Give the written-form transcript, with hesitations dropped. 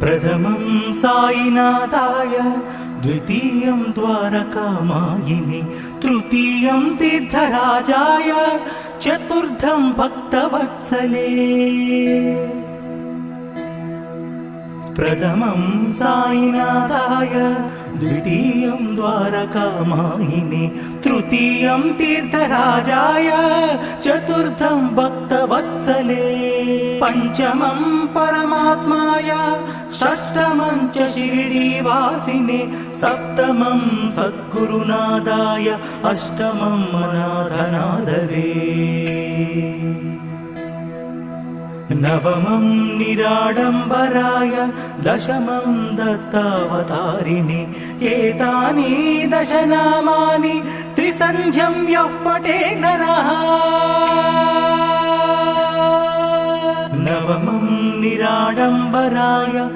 प्रथमं साईनाथाय, द्वितीयं द्वारकामायिने, तृतीयं तीर्थराजाय, चतुर्थं भक्तवत्सले। प्रथमं साईनाथाय, द्वितीयं द्वारकामायिने, तृतीयं तीर्थराजाय, चतुर्थं भक्तवत्सले। पंचमं परमात्माय, षष्ठमं च शिरडीवासिने, सप्तमं सद्गुरुनाथाय, अष्टमं अनाथनाथवे। नवमं निराडम्बराय, दशमं दत्तावतारिणे, एतानि दश नामानि त्रिसन्ध्यं यः पठे नरः। नवमं निराडम्बराय,